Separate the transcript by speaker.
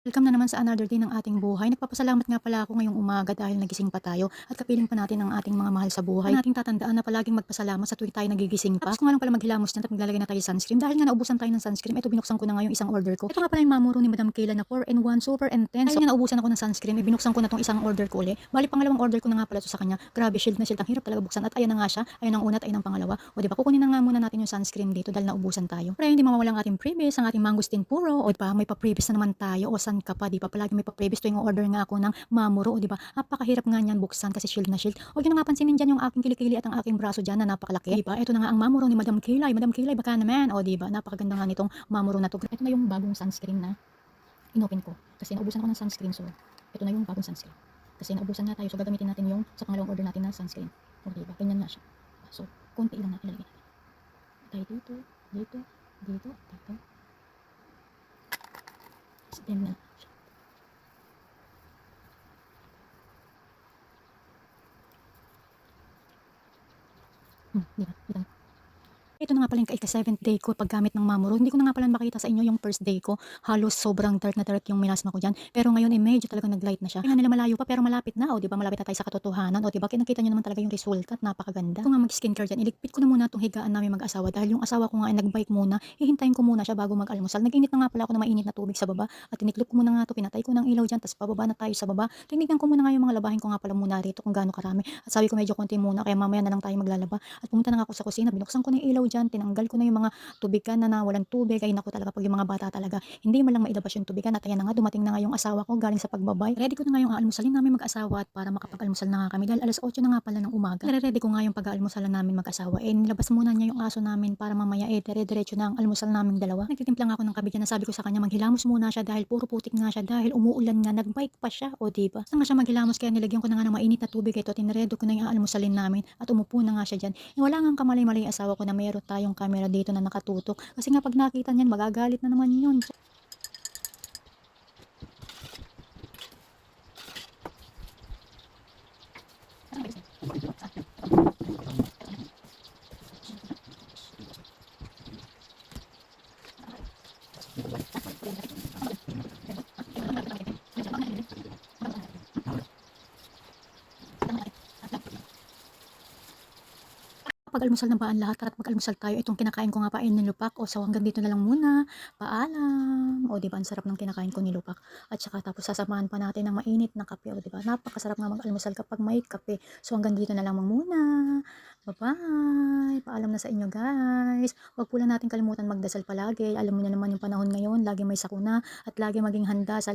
Speaker 1: Welcome na naman sa another day ng ating buhay. Nagpapasalamat nga pala ako ngayong umaga dahil nagising pa tayo at kapiling pa natin ang ating mga mahal sa buhay. Nating tatandaan na palaging magpasalamat sa tuwing tayo nagigising pa. Tapos ko nga lang pala maghilamos dyan at maglalagay na tayo sunscreen. Dahil nga naubusan tayo ng sunscreen, ito binuksan ko na nga yung isang order ko. Ito nga pala yung mamuro ni Madam Kayla na 4-in-1 super intense. Dahil nga naubusan ako ng sunscreen, binuksan ko na tong isang order ko ulit. Bali pangalawang order ko na nga pala ito sa kanya. Grabe, shield na shield. Ang hirap talaga buksan at ayan na nga siya. Ayan ang una at ayan ang pangalawa. O diba, kukunin na nga muna natin yung sunscreen dito dahil naubusan tayo. Pero hindi mawawala ang ating freebies, ang ating mangosteen puro. O diba, may pa-freebies na naman tayo. O san ka pa, diba? Palagi may pa-previous tuwing order nga ako ng mamuro, di ba? Napakahirap nga niyan buksan kasi shield na shield. Huwag niyo na nga pansinin diyan yung aking kilikili at ang aking braso diyan na napakalaki, di ba? Ito na nga ang mamuro ni Madam Kilay. Madam Kilay, baka naman. O di ba? Napakaganda nga nitong mamuro na to. Ito na yung bagong sunscreen na inopen ko kasi naubusan ako ng sunscreen, so ito na yung bagong sunscreen. Kasi naubusan nga tayo, so gagamitin natin yung sa pangalawang order natin na sunscreen. O di ba? Ganyan nga siya. So, konti lang natin ilalagay natin. Tayo dito, dito, dito, dito. Then na. Di ba? Kita niyo? Ito na nga pala yung ika-7th day ko paggamit ng mamuro. Hindi ko na nga pala makita sa inyo yung first day ko. Halos sobrang dark na dark yung minasma ko dyan. Pero ngayon medyo talagang nag-light na siya. Tingnan nila malayo pa pero malapit na. O diba, malapit na tayo sa katotohanan. O diba, nakita nyo naman talaga yung resulta at napakaganda. Kung nga mag-skincare dyan, iligpit ko na muna itong higaan namin mag-asawa. Dahil yung asawa ko nga ay nag-bike muna. Hihintayin ko muna siya bago mag-almusal. Nag-init na nga pala ako ng mainit na tubig sa baba. At tiniklop ko muna nga ito. Pinatay ko ng ilaw dyan. Tapos pababa na tayo sa baba. Tinignan ko muna nga yung mga labahin ko nga pala muna rito kung gaano karami. At sabi ko medyo konti muna kaya mamaya na lang tayo maglalaba. At pumunta na nga ako sa kusina. Binuksan ko na yung ilaw dyan. Tinanggal ko na yung mga tubigan na nawalan tubig. Ay naku talaga pag yung mga bata talaga hindi man lang mailabas yung tubigan. At ayan na nga, dumating na nga yung asawa ko galing sa pagbabay. Ready ko na nga yung aalmusalin namin mag-asawa at para makapag-almusal na nga kami dahil alas 8 na nga pala ng umaga. Nare-ready ko nga yung pag-aalmusalan namin mag-asawa. Nilabas muna niya yung aso namin para mamaya dire-diretso na ang almusal naming dalawa. Nagtitimpla nga ako ng kabigyan na sabi ko sa kanya maghilamos muna siya dahil puro putik nga siya dahil umuulan nga, nagbike pa siya, o diba? Saan nga siya maghilamos kaya nilagyan ko na nga ng mainit na tubig ito, tinredo ko na yung aalmusalin namin at umupo na nga siya dyan. Wala nga kamalay-malay yung asawa ko na mayroon tayong camera dito na nakatutok. Kasi nga pag nakita niyan, magagalit na naman yun. Pag-almusal na ba ang lahat? Tara't mag-almusal tayo. Itong kinakain ko nga pa ay nilupak. O so hanggang dito na lang muna. Paalam. O diba, ang sarap ng kinakain ko nilupak. At saka tapos sasamahan pa natin ng mainit na kape. O diba, napakasarap nga mag-almusal kapag may kape. So hanggang dito na lang muna. Bye-bye. Paalam na sa inyo guys. Huwag po lang natin kalimutan magdasal palagi. Alam mo na naman yung panahon ngayon. Lagi may sakuna at lagi maging handa sa